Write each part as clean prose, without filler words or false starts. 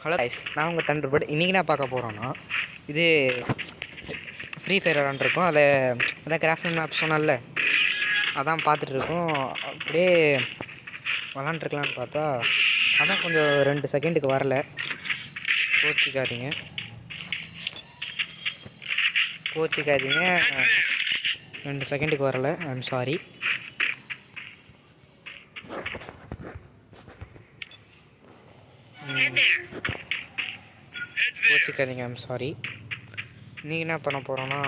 Hello guys, நான் உங்கள் Thunderbird. இன்றைக்கி நான் பார்க்க போகிறோன்னா, இது ஃப்ரீ ஃபயர் விளாண்டுருக்கோம். அதான் கிராஃப்ட் மேப் சொன்னால அதான் பார்த்துட்ருக்கோம். அப்படியே விளாண்டுருக்கலான்னு பார்த்தா அதான் கொஞ்சம் 2 செகண்டுக்கு வரல. கோச்சிக்காதீங்க 2 செகண்டுக்கு வரல. I'm sorry. கோச்சிக்காதீங்க, ஐம் சாரி. இன்றைக்கி என்ன பண்ண போகிறோன்னா,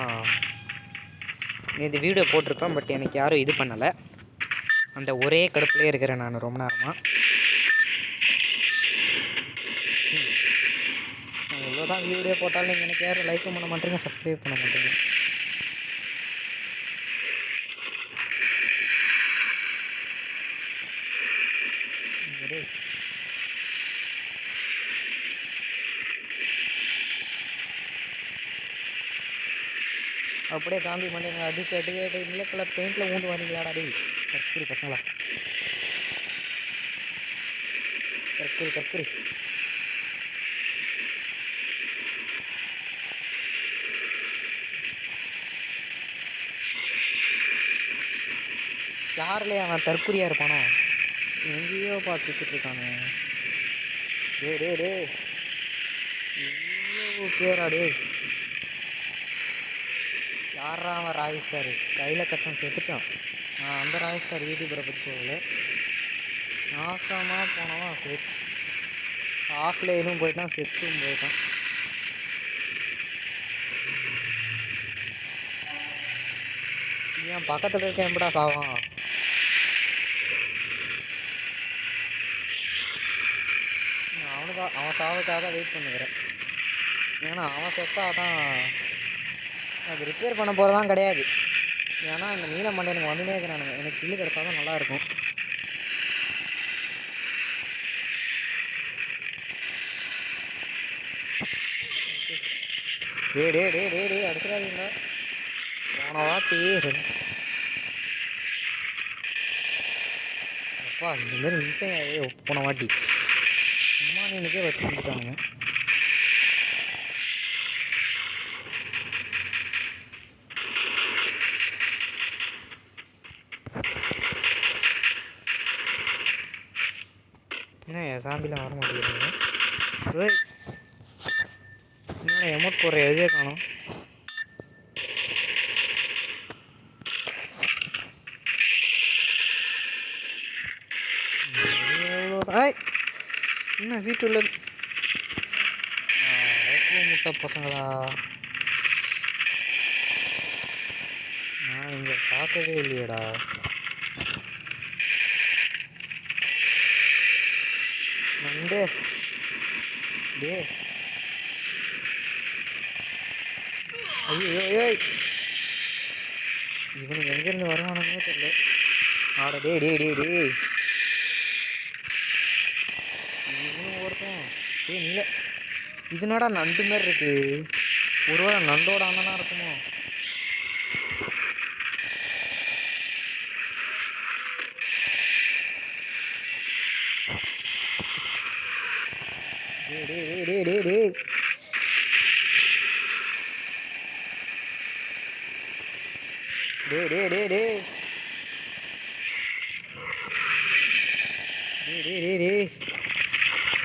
இந்த வீடியோ போட்டிருப்பேன், பட் எனக்கு யாரும் இது பண்ணலை. அந்த ஒரே கடுப்புலேயே இருக்கிறேன் நான் ரொம்ப நேரமாக. இவ்வளோதான் வீடியோ போட்டாலும் நீங்கள் எனக்கு யாரும் லைக்கும் பண்ண மாட்டேங்க, சப்ஸ்கிரைப் பண்ண மாட்டேங்க. அப்படியே காந்தி மண்டைங்க அடிச்சு நிலக்கல பெயிண்டில் ஊந்து வரீங்களாடா டே கற்குறி பசங்களா. கற்குறி யாருலே அவன் தற்குறியாக இருப்பானோ, எங்கேயோ பார்த்துட்டு இருக்கானு. டே பேரா டே, யாரா அவன் ராயஸ்டார் கையில் கஷ்டம் செத்துட்டான். அந்த ராயஸ்டார் யூடியூபரை பற்றி சொல்லலை. நாசமாக போனவன் செத்து ஆஃப்லைனும் போயிட்டான், செத்தும் போயிட்டான். ஏன் பக்கத்தில் இருக்க எப்படா சாவான்? அவன் சாவுக்காக தான் வெயிட் பண்ணுகிறேன். ஏன்னா அவன் செத்தா தான் அது ரிப்பேர் பண்ண போகிறதான் கிடையாது. ஏன்னா இந்த நீல மண்டை எனக்கு வந்துனே இருக்கிறானுங்க. எனக்கு கில்லு கிடச்சா தான் நல்லாயிருக்கும். டே அடிச்சிடாதீங்களா போன வாட்டி. அப்பா இந்தமாரி நிற்க போன வாட்டி சும்மா நினைக்கே வச்சு கொடுத்துட்டானுங்க. என்ன சாம்பிலாம் வர மாட்டேங்குதுங்க. என்னடா எமௌண்ட் போடுற எதுவே காணும். என்ன வீட்டுள்ள முட்டை பசங்களா, நான் இங்கே பார்க்கவே இல்லையடா. நண்டே டே ஐயோ இவனுக்கு எங்கேருந்து வருவானுன்னே தெரியல. ஆட டே இவனும் ஒருத்தன் டே நீல இதுனாடா நண்டு மாதிரி இருக்கு. ஒருவேளை நண்டோட அண்ணனா இருக்குமோ? டே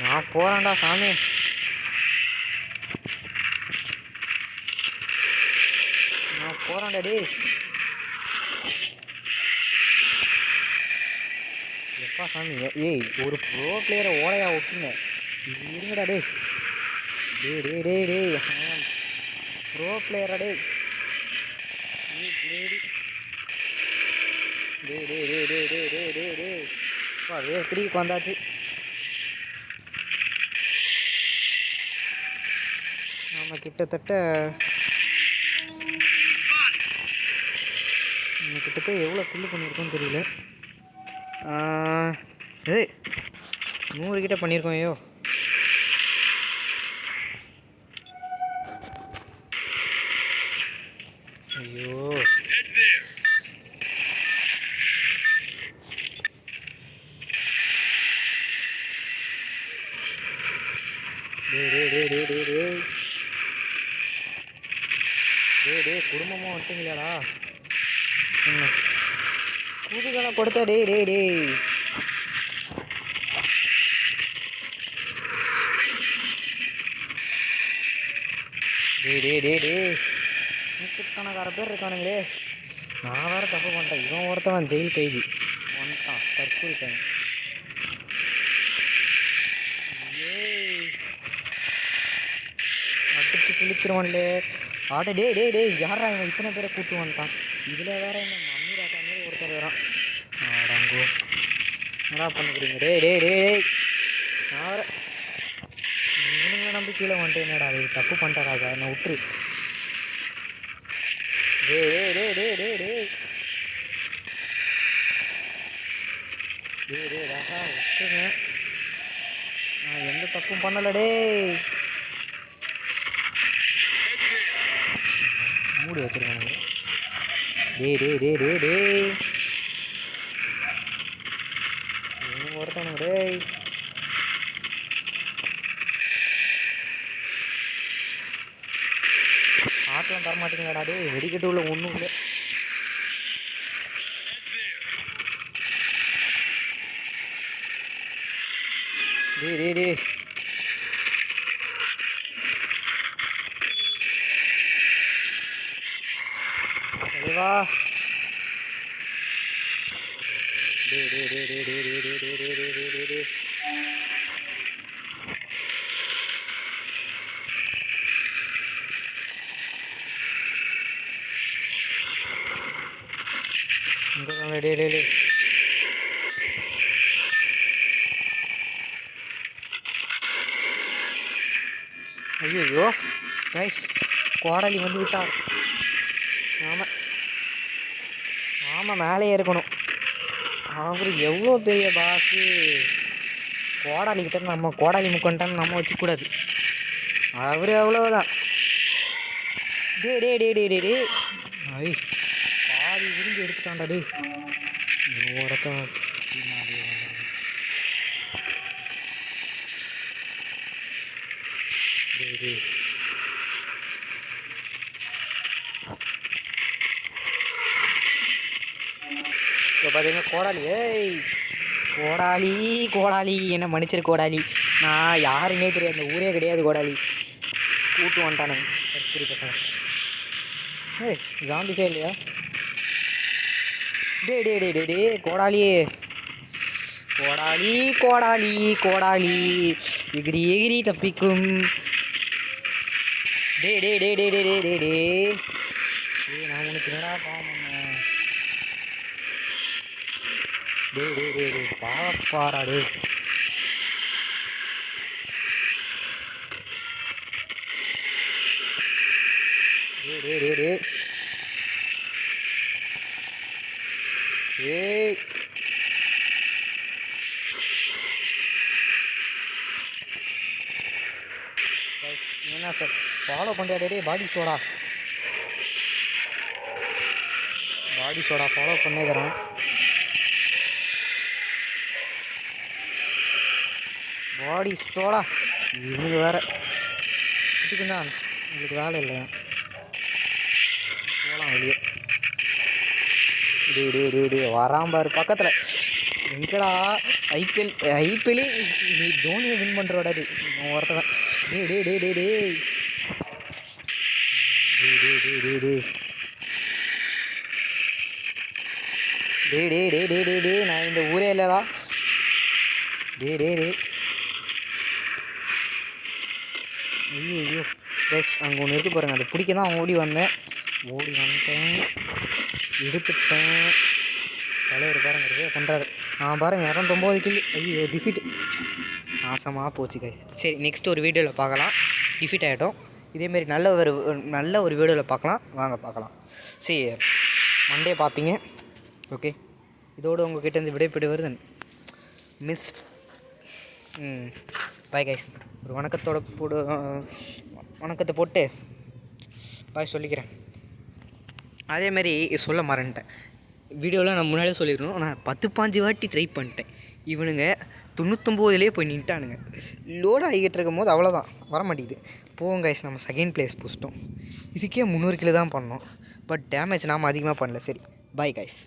நான் போறேன்டா சாமி. நான் போறேன்டா டே. எப்பா சாமி, ஏய் ஒரு ப்ரோ பிளேயரை ஓடையா விட்டுங்க. இருங்கடா டே ப்ரோ பிளேயரா டே. வேவ் 3க்கு வந்தாச்சு. நம்ம கிட்டத்தட்ட எவ்வளோ கில்லு பண்ணியிருக்கோன்னு தெரியல. 100 கிட்ட பண்ணியிருக்கோம். ஐயோ குடும்பமாக வந்துட்டீங்களாடா? குதுகெல்லாம் கொடுத்த டே டே டே டே டே டே டே நூற்றுக்கணக்கான பேர் இருக்கானுங்களே. நான் வேறு தப்பு பண்ணிட்டேன். இவன் ஒருத்தவன் ஜெயில் கைதி வந்துட்டான். தற்கொலை பையன். அடிச்சு கிழிச்சிருவான்லே. ஆட டே டே டே யாரா இவன் இத்தனை பேரை கூப்பிட்டு வந்துட்டான். இதில் வேற இந்த மம்மி ராக்கா மாதிரி ஒருத்தர் வரான். ஆடாங்கோ என்னடா பண்ணிக்கிறீங்க? டே டே டே டே நான் வேற இவனுங்க நம்பி கீழே வந்துட்டு என்னடா அது தப்பு பண்ணிட்டாராக்கா என்னை விட்டுரு. டே டே டே டே டே டே டே டே ராக்கா விட்டுருங்க. நான் எந்த தப்பும் பண்ணலை. டே மூடி வச்சிருக்கானுங்க. டே டே டே டே டே ஒருத்தவனுங்க. டே ஆட்டெலாம் தரமாட்டீங்களாடா? டே வெடிக்கட்டு உள்ள ஒன்றும் இல்லை. டே டே டே வா. டே டே டே டே டே டே டே டே டே டே டே டே இங்கே டே டே டே ஐயோ கைஸ் கோடாலி வந்து விட்டார். ஆமாம் ஆமாம் மேலேயே இருக்கணும். அவர் எவ்வளோ பெரிய பாஸு. கோடாலிக்கிட்ட நம்ம கோடாலி முக்கன்ட்டான்னு நம்ம வச்சுக்கூடாது. அவர் அவ்வளோதான். டே டே டே டே டே டே ஐ பாதி விருந்து எடுத்துட்டான்டா. டே ஒருத்தன் டே டே இப்போ பார்த்தீங்கன்னா கோடாலி. ஏய் கோடாலி கோடாலி என்ன மன்னிச்சிரு கோடாலி. நான் யாருன்னே தெரியாது. அந்த ஊரே கிடையாது. கோடாலி கூட்டு வந்துட்டானுங்க கத்திரி பசங்க. ஏய் ஜாம்பிஸே இல்லையா? டே டே டே டே டே கோடாலி கோடாலி கோடாலி கோடாலி எகிரி எகிரி தப்பிக்கும். டே டே டே டே டே டே டே டே நான் உனக்கு என்னடா பாவம். டே டே டே டே பாவப்பாரா. டே டே டே டே ஏய் என்ன சார் ஃபாலோ பண்ணியா? டே பாடி சோடா ஃபாலோ பண்ணிக்கிறேன். பாடி சோடா இவங்க வேறு இதுக்குண்ணா உங்களுக்கு வேலை இல்லை. போகலாம் வெளியே. டே டே டே டே வராம்பாரு பக்கத்தில். எங்கடா ஐபிஎல் நீ தோனியை வின் பண்ணுறோடாது ஒருத்தவன். டே டே டே டே டே டே டே டே டே டே டே டே டே டே டே டே நான் இந்த ஊரே இல்லைடா. டே டே டே ஐயோ ரைஸ் அங்கே ஒன்று இருக்குது பாருங்கள். அதை பிடிக்க தான் ஓடி வந்துட்டேன். எடுத்துட்டேன். தலைவர் பாருங்க பண்ணுறாரு. பாருங்கள் 209 கில்லு. ஐயோ டிஃபீட் நாசமாக போச்சு கைஸ். சரி நெக்ஸ்ட் ஒரு வீடியோவில் பார்க்கலாம். டிஃபீட் ஆகிட்டோம். இதேமாரி நல்ல ஒரு வீடியோவில் பார்க்கலாம். வாங்க பார்க்கலாம். சரி மண்டே பார்ப்பீங்க. ஓகே இதோடு உங்கள்கிட்ட விடைபெறுவது மிஸ். Bye guys. ஒரு வணக்கத்தை போட்டு பாய் சொல்லிக்கிறேன். அதேமாரி சொல்ல மறந்துட்டேன். வீடியோவில் நான் முன்னாடியே சொல்லிடணும். நான் 10-15 வாட்டி ட்ரை பண்ணிட்டேன். இவனுங்க 99லேயே போய் நின்ட்டானுங்க. லோடு ஆகிட்டு இருக்கும் போது அவ்வளோதான், வர மாட்டேங்குது. போவோம் கைஸ், நம்ம செகண்ட் பிளேஸ் பிடிச்சிட்டோம். இதுக்கே 300 கிலோ தான் பண்ணோம். பட் டேமேஜ் நாம் அதிகமாக பண்ணல. சரி, பாய் கைஸ்.